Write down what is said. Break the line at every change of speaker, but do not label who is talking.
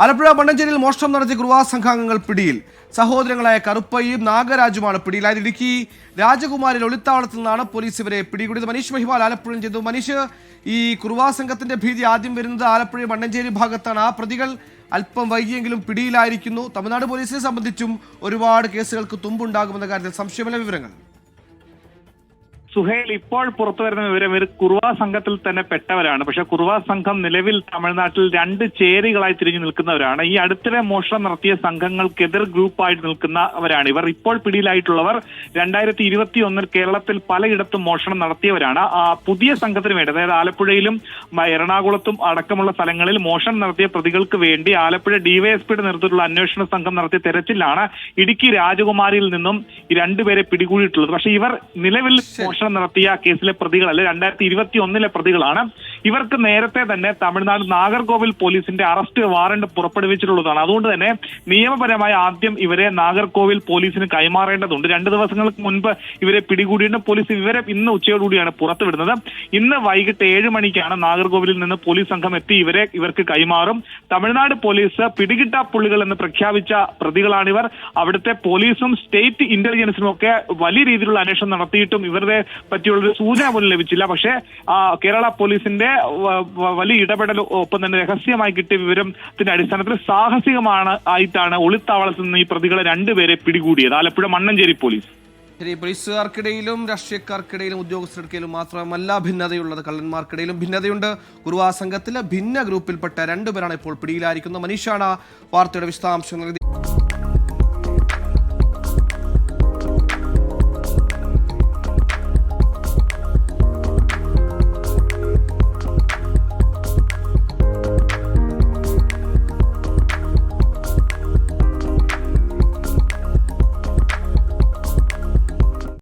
ആലപ്പുഴ മണ്ണഞ്ചേരിയിൽ മോഷണം നടത്തിയ കുറുവാ സംഘാംഗങ്ങൾ പിടിയിൽ. സഹോദരങ്ങളായ കറുപ്പയും നാഗരാജുമാണ് പിടിയിലായത്. ഇടുക്കി രാജകുമാരിൽ ഒളിത്താവളത്തിൽ നിന്നാണ് പോലീസ് ഇവരെ പിടികൂടിയത്. മനീഷ് മഹിവാൽ ആലപ്പുഴ ചെയ്തു. മനീഷ്, ഈ കുറുവാ സംഘത്തിന്റെ ഭീതി ആദ്യം വരുന്നത് ആലപ്പുഴ മണ്ണഞ്ചേരി ഭാഗത്താണ്. ആ പ്രതികൾ അല്പം വൈകിയെങ്കിലും പിടിയിലായിരിക്കുന്നു. തമിഴ്നാട് പോലീസിനെ സംബന്ധിച്ചും ഒരുപാട് കേസുകൾക്ക് തുമ്പുണ്ടാകുമെന്ന കാര്യത്തിൽ സംശയമില്ല. വിവരങ്ങൾ
സുഹേൽ, ഇപ്പോൾ പുറത്തുവരുന്ന വിവരം ഇവർ കുറുവാ സംഘത്തിൽ തന്നെ പെട്ടവരാണ്. പക്ഷെ കുറുവാ സംഘം നിലവിൽ തമിഴ്നാട്ടിൽ 2 ചേരികളായി തിരിഞ്ഞു നിൽക്കുന്നവരാണ്. ഈ അടുത്തിടെ മോഷണം നടത്തിയ സംഘങ്ങൾക്കെതിർ ഗ്രൂപ്പായിട്ട് നിൽക്കുന്നവരാണ് ഇവർ. ഇപ്പോൾ പിടിയിലായിട്ടുള്ളവർ 2021 കേരളത്തിൽ പലയിടത്തും മോഷണം നടത്തിയവരാണ്. പുതിയ സംഘത്തിന് വേണ്ടി, അതായത് ആലപ്പുഴയിലും എറണാകുളത്തും അടക്കമുള്ള സ്ഥലങ്ങളിൽ മോഷണം നടത്തിയ പ്രതികൾക്ക് വേണ്ടി ആലപ്പുഴ ഡിവൈഎസ്പിയുടെ നേതൃത്വത്തിലുള്ള അന്വേഷണ സംഘം നടത്തിയ തെരച്ചിലാണ് ഇടുക്കി രാജകുമാരിയിൽ നിന്നും ഈ 2 പേരെ പിടികൂടിയിട്ടുള്ളത്. പക്ഷെ ഇവർ നിലവിൽ മോഷണം നടത്തിയ കേസിലെ പ്രതികളല്ല, 2021 പ്രതികളാണ്. ഇവർക്ക് നേരത്തെ തന്നെ തമിഴ്നാട് നാഗർകോവിൽ പോലീസിന്റെ അറസ്റ്റ് വാറണ്ട് പുറപ്പെടുവിച്ചിട്ടുള്ളതാണ്. അതുകൊണ്ട് തന്നെ നിയമപരമായി ആദ്യം ഇവരെ നാഗർകോവിൽ പോലീസിന് കൈമാറേണ്ടതുണ്ട്. 2 ദിവസങ്ങൾക്ക് മുൻപ് ഇവരെ പിടികൂടിയിട്ട് പോലീസ് ഇവരെ ഇന്ന് ഉച്ചയോടുകൂടിയാണ് പുറത്തുവിടുന്നത്. ഇന്ന് വൈകിട്ട് 7 മണിക്കാണ് നാഗർകോവിലിൽ നിന്ന് പോലീസ് സംഘം എത്തി ഇവർക്ക് കൈമാറും. തമിഴ്നാട് പോലീസ് പിടികിട്ടാപ്പുള്ളികൾ എന്ന് പ്രഖ്യാപിച്ച പ്രതികളാണിവർ. അവിടുത്തെ പോലീസും സ്റ്റേറ്റ് ഇന്റലിജൻസിനും ഒക്കെ വലിയ രീതിയിലുള്ള അന്വേഷണം നടത്തിയിട്ടും ഇവരുടെ പറ്റിയുള്ളൊരു സൂചന പോലും ലഭിച്ചില്ല. പക്ഷേ കേരള പോലീസിന്റെ വലിയ ഇടപെടൽ, ഒപ്പം തന്നെ രഹസ്യമായി കിട്ടിയ വിവരത്തിന്റെ അടിസ്ഥാനത്തിൽ ആയിട്ടാണ് ഒളിത്താവളത്തിൽ നിന്ന് ഈ പ്രതികളെ 2 പേരെ പിടികൂടിയത് ആലപ്പുഴ മണ്ണഞ്ചേരി പോലീസ്.
പോലീസുകാർക്കിടയിലും രാഷ്ട്രീയക്കാർക്കിടയിലും ഉദ്യോഗസ്ഥർക്കിടയിലും മാത്രമല്ല ഭിന്നതയുള്ളത്, കള്ളന്മാർക്കിടയിലും ഭിന്നതയുണ്ട്. കുറുവാ സംഘത്തിലെ ഭിന്ന ഗ്രൂപ്പിൽപ്പെട്ട 2 പേരാണ് ഇപ്പോൾ പിടിയിലായിരിക്കുന്നത്. മനീഷാണ് വാർത്തയുടെ വിശദാംശങ്ങൾ.